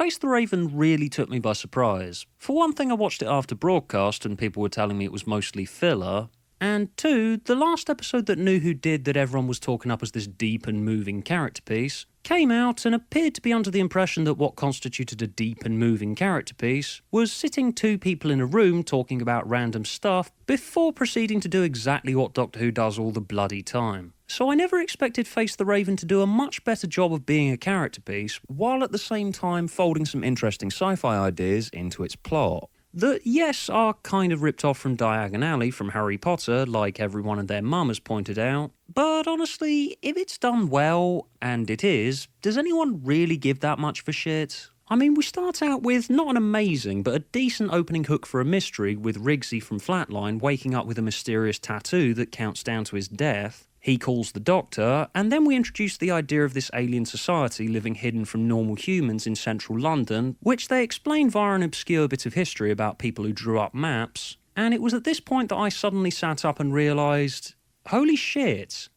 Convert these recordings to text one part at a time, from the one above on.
Face the Raven really took me by surprise. For one thing, I watched it after broadcast and people were telling me it was mostly filler. And two, the last episode that knew who did that everyone was talking up as this deep and moving character piece came out and appeared to be under the impression that what constituted a deep and moving character piece was sitting two people in a room talking about random stuff before proceeding to do exactly what Doctor Who does all the bloody time. So I never expected Face the Raven to do a much better job of being a character piece, while at the same time folding some interesting sci-fi ideas into its plot. That, yes, are kind of ripped off from Diagon Alley from Harry Potter, like everyone and their mum has pointed out. But honestly, if it's done well, and it is, does anyone really give that much of a shit? I mean, we start out with not an amazing, but a decent opening hook for a mystery with Rigsy from Flatline waking up with a mysterious tattoo that counts down to his death. He calls the Doctor, and then we introduce the idea of this alien society living hidden from normal humans in central London, which they explain via an obscure bit of history about people who drew up maps. And it was at this point that I suddenly sat up and realised, holy shit,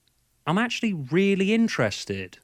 I'm actually really interested.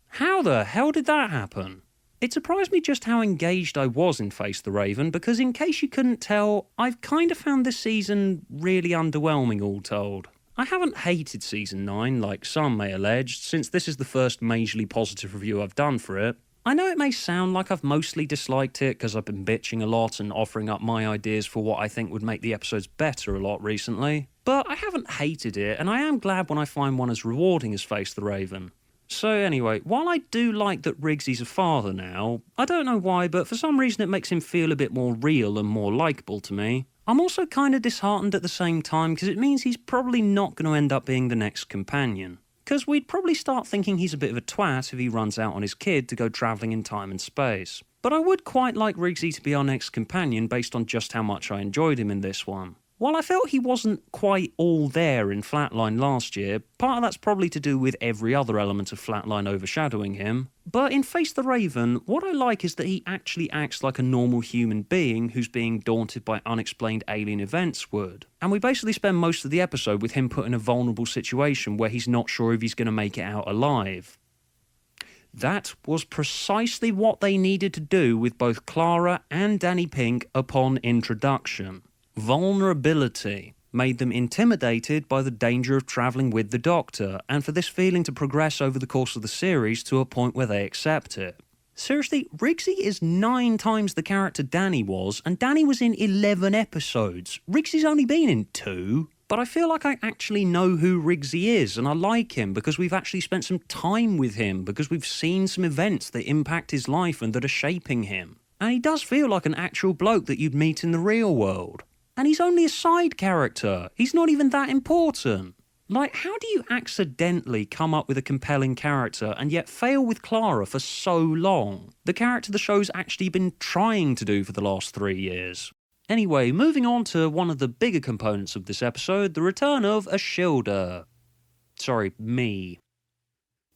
How the hell did that happen? It surprised me just how engaged I was in Face the Raven, because in case you couldn't tell, I've kind of found this season really underwhelming all told. I haven't hated Season 9, like some may allege, since this is the first majorly positive review I've done for it. I know it may sound like I've mostly disliked it because I've been bitching a lot and offering up my ideas for what I think would make the episodes better a lot recently, but I haven't hated it, and I am glad when I find one as rewarding as Face the Raven. So anyway, while I do like that Riggsy's a father now, I don't know why, but for some reason it makes him feel a bit more real and more likeable to me. I'm also kind of disheartened at the same time because it means he's probably not going to end up being the next companion. Because we'd probably start thinking he's a bit of a twat if he runs out on his kid to go travelling in time and space. But I would quite like Rigsy to be our next companion based on just how much I enjoyed him in this one. While I felt he wasn't quite all there in Flatline last year, part of that's probably to do with every other element of Flatline overshadowing him, but in Face the Raven, what I like is that he actually acts like a normal human being who's being daunted by unexplained alien events would. And we basically spend most of the episode with him put in a vulnerable situation where he's not sure if he's going to make it out alive. That was precisely what they needed to do with both Clara and Danny Pink upon introduction. Vulnerability made them intimidated by the danger of travelling with the Doctor, and for this feeling to progress over the course of the series to a point where they accept it. Seriously, Rigsy is 9 times the character Danny was, and Danny was in 11 episodes. Rigsy's only been in 2, but I feel like I actually know who Rigsy is, and I like him because we've actually spent some time with him, because we've seen some events that impact his life and that are shaping him. And he does feel like an actual bloke that you'd meet in the real world. And he's only a side character. He's not even that important. Like, how do you accidentally come up with a compelling character and yet fail with Clara for so long? The character the show's actually been trying to do for the last 3 years. Anyway, moving on to one of the bigger components of this episode, the return of Ashilda. Sorry, me.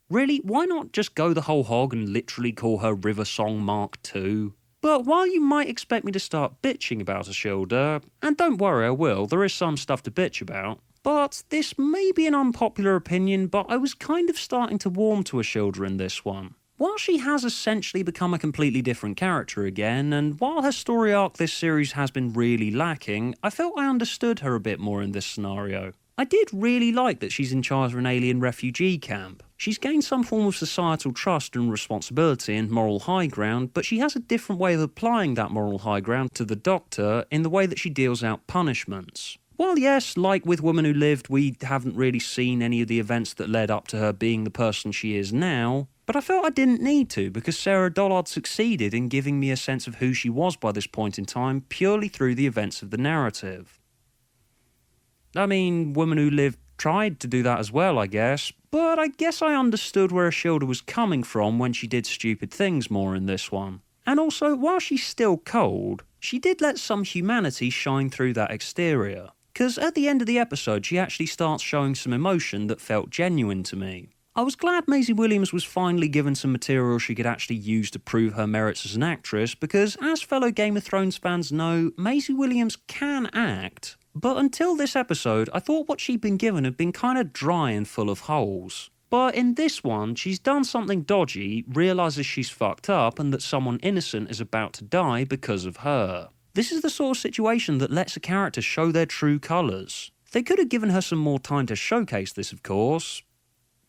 Really, why not just go the whole hog and literally call her River Song Mark II? But while you might expect me to start bitching about Ashilda, and don't worry I will, there is some stuff to bitch about, but this may be an unpopular opinion, but I was kind of starting to warm to Ashilda in this one. While she has essentially become a completely different character again, and while her story arc this series has been really lacking, I felt I understood her a bit more in this scenario. I did really like that she's in charge of an alien refugee camp. She's gained some form of societal trust and responsibility and moral high ground, but she has a different way of applying that moral high ground to the Doctor in the way that she deals out punishments. While yes, like with Woman Who Lived, we haven't really seen any of the events that led up to her being the person she is now, but I felt I didn't need to because Sarah Dollard succeeded in giving me a sense of who she was by this point in time purely through the events of the narrative. I mean, Woman Who Lived tried to do that as well, I guess, but I guess I understood where Ashilda was coming from when she did stupid things more in this one. And also, while she's still cold, she did let some humanity shine through that exterior. Because at the end of the episode, she actually starts showing some emotion that felt genuine to me. I was glad Maisie Williams was finally given some material she could actually use to prove her merits as an actress, because as fellow Game of Thrones fans know, Maisie Williams can act. But until this episode, I thought what she'd been given had been kind of dry and full of holes. But in this one, she's done something dodgy, realises she's fucked up, and that someone innocent is about to die because of her. This is the sort of situation that lets a character show their true colours. They could have given her some more time to showcase this, of course.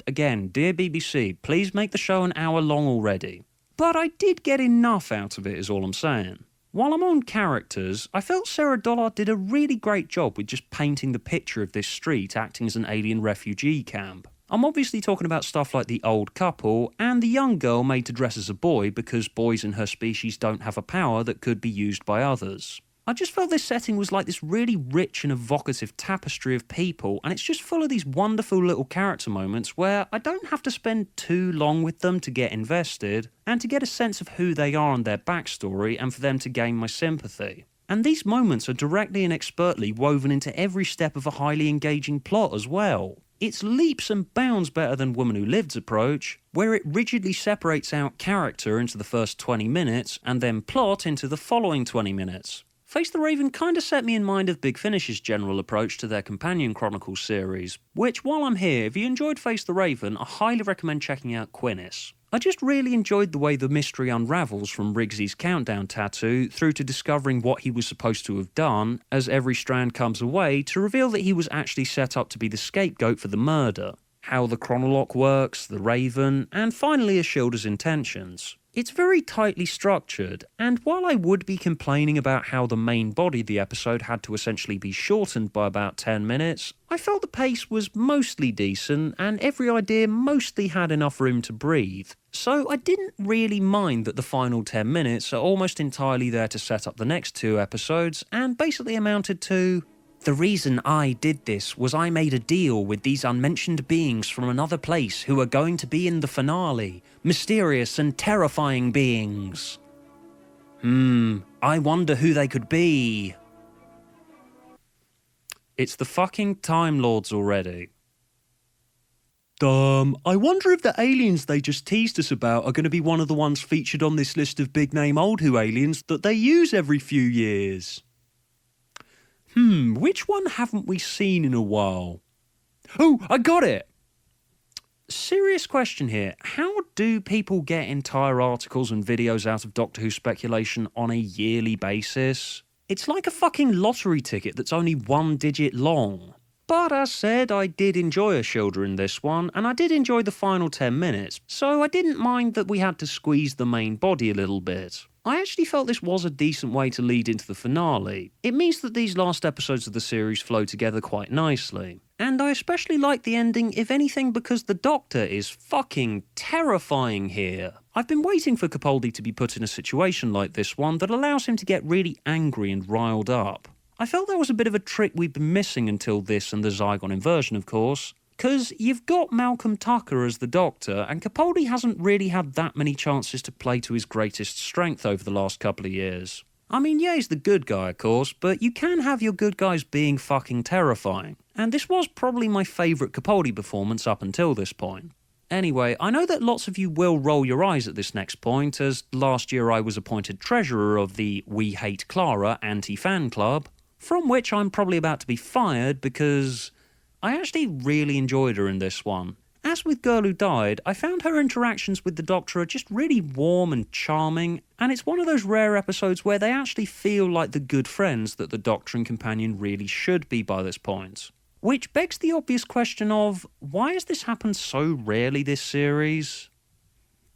Again, dear BBC, please make the show an hour long already. But I did get enough out of it, is all I'm saying. While I'm on characters, I felt Sarah Dollard did a really great job with just painting the picture of this street acting as an alien refugee camp. I'm obviously talking about stuff like the old couple and the young girl made to dress as a boy because boys in her species don't have a power that could be used by others. I just felt this setting was like this really rich and evocative tapestry of people, and it's just full of these wonderful little character moments where I don't have to spend too long with them to get invested, and to get a sense of who they are and their backstory, and for them to gain my sympathy. And these moments are directly and expertly woven into every step of a highly engaging plot as well. It's leaps and bounds better than Woman Who Lived's approach, where it rigidly separates out character into the first 20 minutes, and then plot into the following 20 minutes. Face the Raven kinda set me in mind of Big Finish's general approach to their Companion Chronicles series, which, while I'm here, if you enjoyed Face the Raven, I highly recommend checking out Quinnis. I just really enjoyed the way the mystery unravels from Riggsy's countdown tattoo through to discovering what he was supposed to have done, as every strand comes away, to reveal that he was actually set up to be the scapegoat for the murder, how the chronolock works, the Raven, and finally Ashilda's intentions. It's very tightly structured, and while I would be complaining about how the main body of the episode had to essentially be shortened by about 10 minutes, I felt the pace was mostly decent and every idea mostly had enough room to breathe. So I didn't really mind that the final 10 minutes are almost entirely there to set up the next 2 episodes and basically amounted to, the reason I did this was I made a deal with these unmentioned beings from another place who are going to be in the finale. Mysterious and terrifying beings. I wonder who they could be. It's the fucking Time Lords already. I wonder if the aliens they just teased us about are going to be one of the ones featured on this list of big-name old Who aliens that they use every few years. Which one haven't we seen in a while? Oh, I got it! Serious question here. How do people get entire articles and videos out of Doctor Who speculation on a yearly basis? It's like a fucking lottery ticket that's only 1 digit long. But as said, I did enjoy Ashilda in this one, and I did enjoy the final 10 minutes, so I didn't mind that we had to squeeze the main body a little bit. I actually felt this was a decent way to lead into the finale. It means that these last episodes of the series flow together quite nicely. And I especially like the ending, if anything, because the Doctor is fucking terrifying here. I've been waiting for Capaldi to be put in a situation like this one that allows him to get really angry and riled up. I felt that was a bit of a trick we'd been missing until this and the Zygon inversion, of course. Because you've got Malcolm Tucker as the Doctor, and Capaldi hasn't really had that many chances to play to his greatest strength over the last couple of years. I mean, yeah, he's the good guy, of course, but you can have your good guys being fucking terrifying. And this was probably my favourite Capaldi performance up until this point. Anyway, I know that lots of you will roll your eyes at this next point, as last year I was appointed treasurer of the We Hate Clara anti-fan club, from which I'm probably about to be fired because I actually really enjoyed her in this one. As with Girl Who Died, I found her interactions with the Doctor are just really warm and charming, and it's one of those rare episodes where they actually feel like the good friends that the Doctor and Companion really should be by this point. Which begs the obvious question of, why has this happened so rarely this series?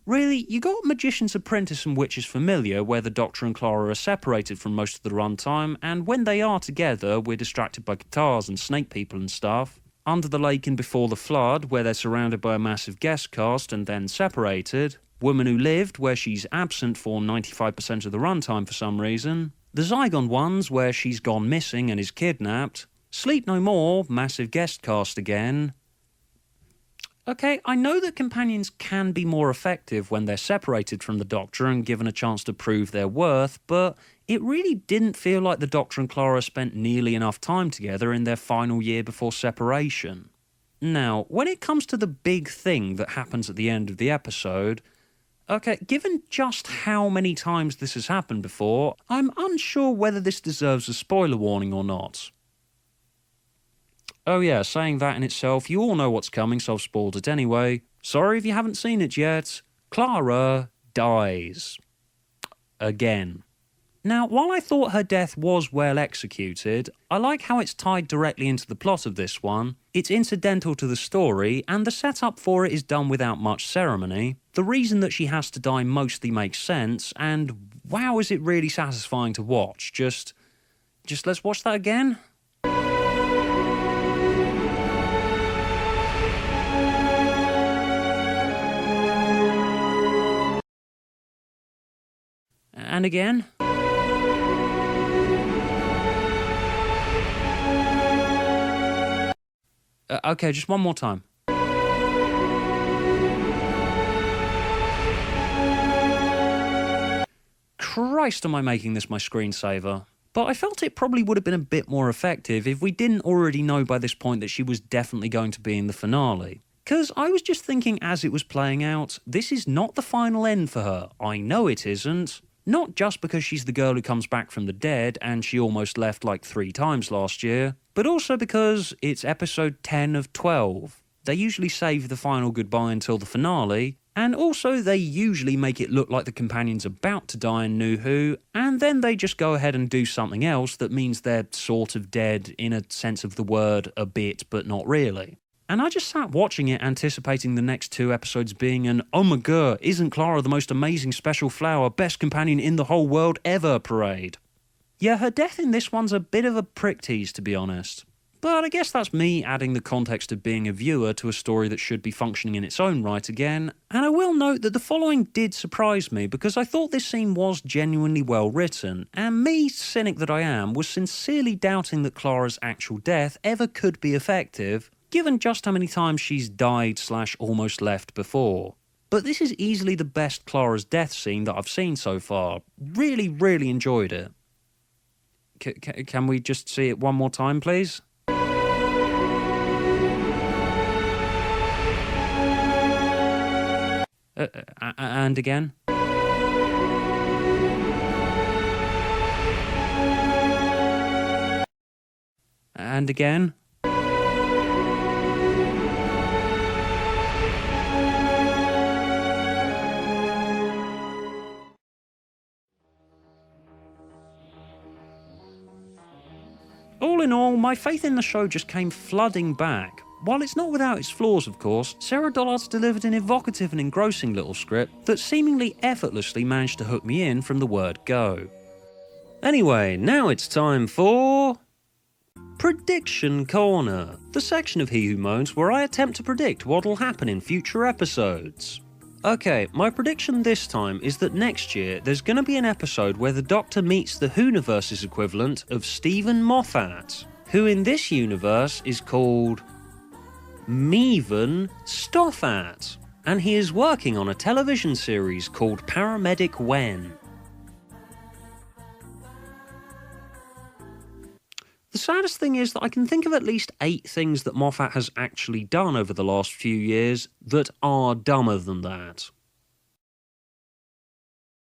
Really, you got Magician's Apprentice and Witch's Familiar, where the Doctor and Clara are separated from most of the runtime, and when they are together, we're distracted by guitars and snake people and stuff. Under the Lake and Before the Flood, where they're surrounded by a massive guest cast and then separated. Woman Who Lived, where she's absent for 95% of the runtime for some reason. The Zygon ones, where she's gone missing and is kidnapped. Sleep No More, massive guest cast again. Okay, I know that companions can be more effective when they're separated from the Doctor and given a chance to prove their worth, but it really didn't feel like the Doctor and Clara spent nearly enough time together in their final year before separation. Now, when it comes to the big thing that happens at the end of the episode, okay, given just how many times this has happened before, I'm unsure whether this deserves a spoiler warning or not. Oh yeah, saying that in itself, you all know what's coming, so I've spoiled it anyway. Sorry if you haven't seen it yet. Clara dies. Again. Now, while I thought her death was well executed, I like how it's tied directly into the plot of this one. It's incidental to the story, and the setup for it is done without much ceremony. The reason that she has to die mostly makes sense, and wow, is it really satisfying to watch. Just let's watch that again. And again. Okay, just one more time. Christ, am I making this my screensaver? But I felt it probably would have been a bit more effective if we didn't already know by this point that she was definitely going to be in the finale. Because I was just thinking as it was playing out, this is not the final end for her. I know it isn't. Not just because she's the girl who comes back from the dead and she almost left like 3 times last year, but also because it's episode 10 of 12. They usually save the final goodbye until the finale, and also they usually make it look like the companion's about to die in New Who, and then they just go ahead and do something else that means they're sort of dead in a sense of the word a bit, but not really. And I just sat watching it anticipating the next 2 episodes being an "oh my god, isn't Clara the most amazing special flower, best companion in the whole world ever" parade. Yeah, her death in this one's a bit of a prick tease, to be honest. But I guess that's me adding the context of being a viewer to a story that should be functioning in its own right again, and I will note that the following did surprise me because I thought this scene was genuinely well written, and me, cynic that I am, was sincerely doubting that Clara's actual death ever could be effective, given just how many times she's died / almost left before. But this is easily the best Clara's death scene that I've seen so far. Really, really enjoyed it. Can we just see it one more time, please? And again. And again. All in all, my faith in the show just came flooding back. While it's not without its flaws, of course, Sarah Dollard's delivered an evocative and engrossing little script that seemingly effortlessly managed to hook me in from the word go. Anyway, now it's time for Prediction Corner, the section of He Who Moans where I attempt to predict what'll happen in future episodes. Okay, my prediction this time is that next year there's going to be an episode where the Doctor meets the Whoniverse's equivalent of Stephen Moffat, who in this universe is called Meven Stoffat, and he is working on a television series called Paramedic Wen. The saddest thing is that I can think of at least 8 things that Moffat has actually done over the last few years that are dumber than that.